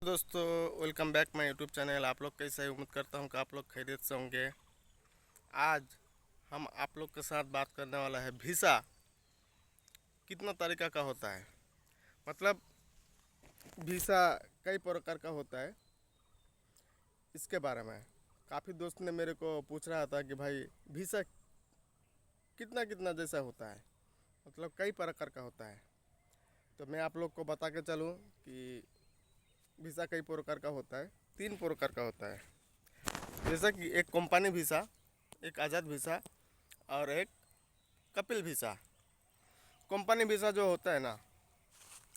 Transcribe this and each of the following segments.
दोस्तों, welcome back my YouTube channel. आप लोग कैसे हैं? उम्मीद करता हूँ कि आप लोग खैरियत से होंगे। आज हम आप लोग के साथ बात करने वाला है वीज़ा कितना तरीका का होता है। मतलब वीज़ा कई प्रकार का होता है, इसके बारे में काफ़ी दोस्त ने मेरे को पूछ रहा था कि भाई वीज़ा कितना कितना जैसा होता है, मतलब कई प्रकार का होता है। तो मैं आप लोग को बता के चलूँ कि वीज़ा कई प्रकार का होता है। 3 प्रकार का होता है, जैसा कि एक कंपनी वीज़ा, एक आज़ाद वीज़ा और एक कपिल वीज़ा। कंपनी वीज़ा जो होता है ना,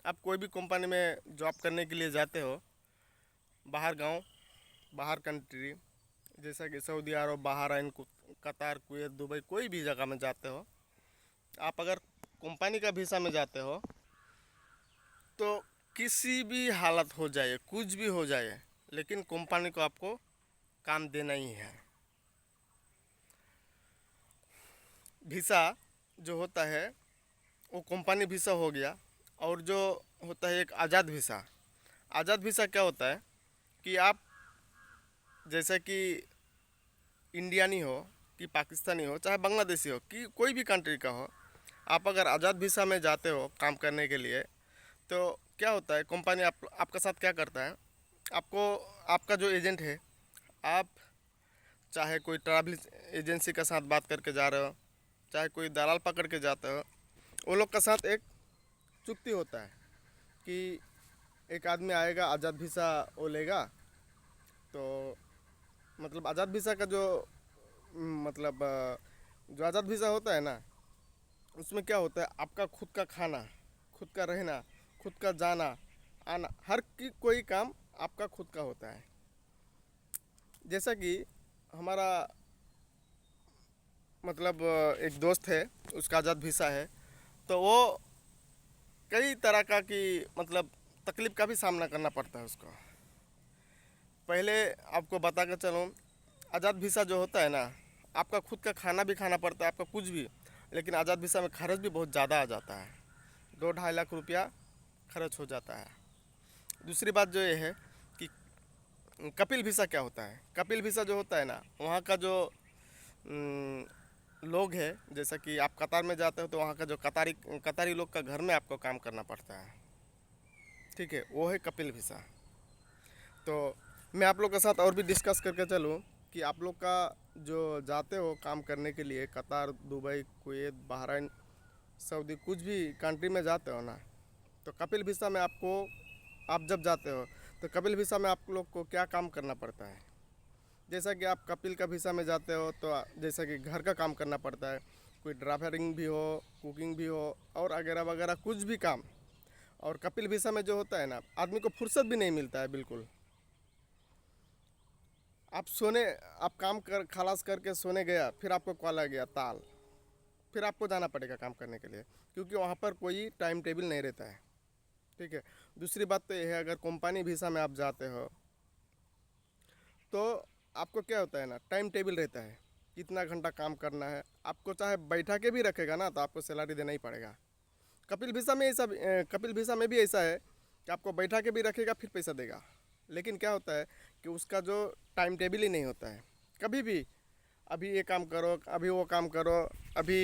आप कोई भी कंपनी में जॉब करने के लिए जाते हो, बाहर गांव, बाहर कंट्री, जैसा कि सऊदी अरब, बहरीन, कतार, कुवैत, दुबई, कोई भी जगह में जाते हो, आप अगर कंपनी का वीज़ा में जाते हो तो किसी भी हालत हो जाए, कुछ भी हो जाए, लेकिन कंपनी को आपको काम देना ही है। वीज़ा जो होता है वो कंपनी वीज़ा हो गया। और जो होता है एक आज़ाद वीज़ा। आज़ाद वीज़ा क्या होता है कि आप जैसे कि इंडियनी हो कि पाकिस्तानी हो, चाहे बांग्लादेशी हो कि कोई भी कंट्री का हो, आप अगर आज़ाद वीज़ा में जाते हो काम करने के लिए, तो क्या होता है, कंपनी आपके साथ क्या करता है, आपको, आपका जो एजेंट है, आप चाहे कोई ट्रैवल एजेंसी के साथ बात करके जा रहे हो, चाहे कोई दलाल पकड़ के जाते हो, वो लोग के साथ एक चुक्ति होता है कि एक आदमी आएगा, आज़ाद वीज़ा वो लेगा। तो मतलब आज़ाद वीज़ा का जो मतलब जो आज़ाद वीज़ा होता है ना, उसमें क्या होता है, आपका खुद का खाना, खुद का रहना, खुद का जाना आना, हर की कोई काम आपका खुद का होता है। जैसा कि हमारा मतलब एक दोस्त है, उसका आज़ाद वीज़ा है, तो वो कई तरह का कि मतलब तकलीफ़ का भी सामना करना पड़ता है उसको। पहले आपको बता कर चलूँ, आज़ाद वीज़ा जो होता है ना, आपका खुद का खाना भी खाना पड़ता है, आपका कुछ भी, लेकिन आज़ाद वीज़ा में खर्च भी बहुत ज़्यादा आ जाता है, 2-2.5 लाख रुपया खर्च हो जाता है। दूसरी बात जो ये है कि कपिल वीज़ा क्या होता है। कपिल वीज़ा जो होता है ना, वहाँ का जो अम, लोग है, जैसा कि आप कतार में जाते हो तो वहाँ का जो कतारी कतारी लोग का घर में आपको काम करना पड़ता है, ठीक है, वो है कपिल वीज़ा। तो मैं आप लोग के साथ और भी डिस्कस करके चलूँ कि आप लोग का जो जाते हो काम करने के लिए कतार, दुबई, कुवैत, बहरीन, सऊदी, कुछ भी कंट्री में जाते हो ना, तो कपिल वीज़ा में आपको, आप जब जाते हो तो कपिल वीज़ा में आप लोग को क्या काम करना पड़ता है। जैसा कि आप कपिल का वीज़ा में जाते हो तो जैसा कि घर का काम करना पड़ता है, कोई ड्राइवरिंग भी हो, कुकिंग भी हो और वगैरह वगैरह कुछ भी काम। और कपिल वीज़ा में जो होता है ना, आदमी को फुर्सत भी नहीं मिलता है बिल्कुल। आप सोने, आप काम कर खलास करके सोने गया, फिर आपको कॉल आ गया ताल, फिर आपको जाना पड़ेगा काम करने के लिए, क्योंकि वहाँ पर कोई टाइम टेबल नहीं रहता है, ठीक है। दूसरी बात तो यह है, अगर कंपनी वीज़ा में आप जाते हो तो आपको क्या होता है ना, टाइम टेबल रहता है, कितना घंटा काम करना है। आपको चाहे बैठा के भी रखेगा ना तो आपको सैलरी देना ही पड़ेगा। कपिल वीज़ा में ऐसा कपिल वीज़ा में भी ऐसा है कि आपको बैठा के भी रखेगा फिर पैसा देगा, लेकिन क्या होता है कि उसका जो टाइम टेबल ही नहीं होता है। कभी भी अभी ये काम करो, अभी वो काम करो। अभी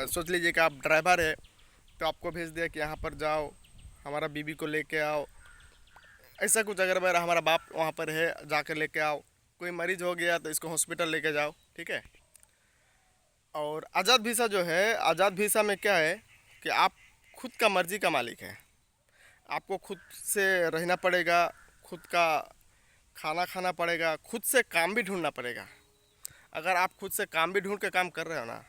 सोच लीजिए कि आप ड्राइवर है, तो आपको भेज दिया कि यहाँ पर जाओ, हमारा बीबी को लेके आओ, ऐसा कुछ। अगर मेरा हमारा बाप वहाँ पर है, जाकर लेके आओ। कोई मरीज हो गया तो इसको हॉस्पिटल लेके जाओ, ठीक है। और आज़ाद वीज़ा जो है, आज़ाद वीज़ा में क्या है कि आप खुद का मर्जी का मालिक है। आपको खुद से रहना पड़ेगा, खुद का खाना खाना पड़ेगा, खुद से काम भी ढूंढना पड़ेगा। अगर आप खुद से काम भी ढूंढ के काम कर रहे हो ना,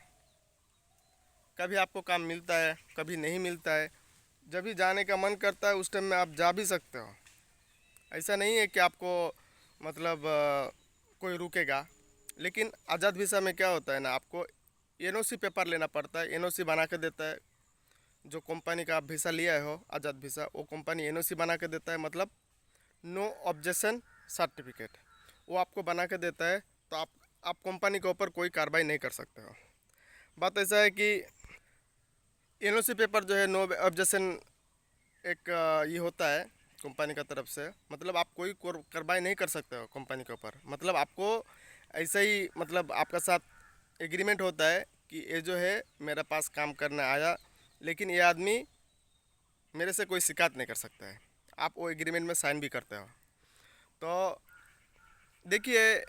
कभी आपको काम मिलता है, कभी नहीं मिलता है। जब भी जाने का मन करता है उस टाइम में आप जा भी सकते हो। ऐसा नहीं है कि आपको मतलब कोई रुकेगा। लेकिन आज़ाद वीज़ा में क्या होता है ना, आपको एनओसी पेपर लेना पड़ता है, एनओसी बना के देता है। जो कंपनी का आप वीज़ा लिया हो आज़ाद वीज़ा, वो कंपनी एनओसी बना के देता है, मतलब नो ऑब्जेक्शन सर्टिफिकेट, वो आपको बना के देता है। तो आप कंपनी के ऊपर कोई कार्रवाई नहीं कर सकते हो। बात ऐसा है कि एनओसी पेपर जो है, नो ऑब्जेक्शन, एक ये होता है कंपनी का तरफ से, मतलब आप कोई कार्रवाई नहीं कर सकते हो कंपनी के ऊपर। मतलब आपको ऐसे ही, मतलब आपका साथ एग्रीमेंट होता है कि ये जो है मेरे पास काम करने आया, लेकिन ये आदमी मेरे से कोई शिकायत नहीं कर सकता है। आप वो एग्रीमेंट में साइन भी करते हो। तो देखिए,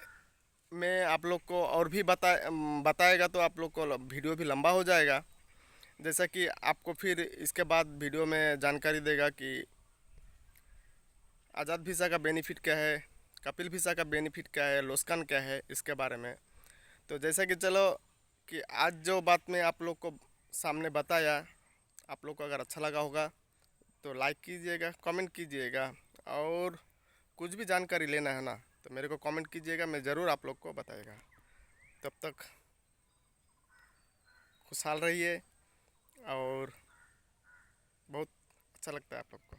मैं आप लोग को और भी बताएगा तो आप लोग को वीडियो भी लंबा हो जाएगा। जैसा कि आपको फिर इसके बाद वीडियो में जानकारी देगा कि आज़ाद वीज़ा का बेनिफिट क्या है, कपिल वीज़ा का बेनिफिट क्या है, लोस्कान क्या है, इसके बारे में। तो जैसा कि चलो कि आज जो बात मैं आप लोग को सामने बताया, आप लोग को अगर अच्छा लगा होगा तो लाइक कीजिएगा, कमेंट कीजिएगा, और कुछ भी जानकारी लेना है ना तो मेरे को कमेंट कीजिएगा, मैं ज़रूर आप लोग को बताएगा। तब तक खुशहाल रहिए, और बहुत अच्छा लगता है आप लोग को।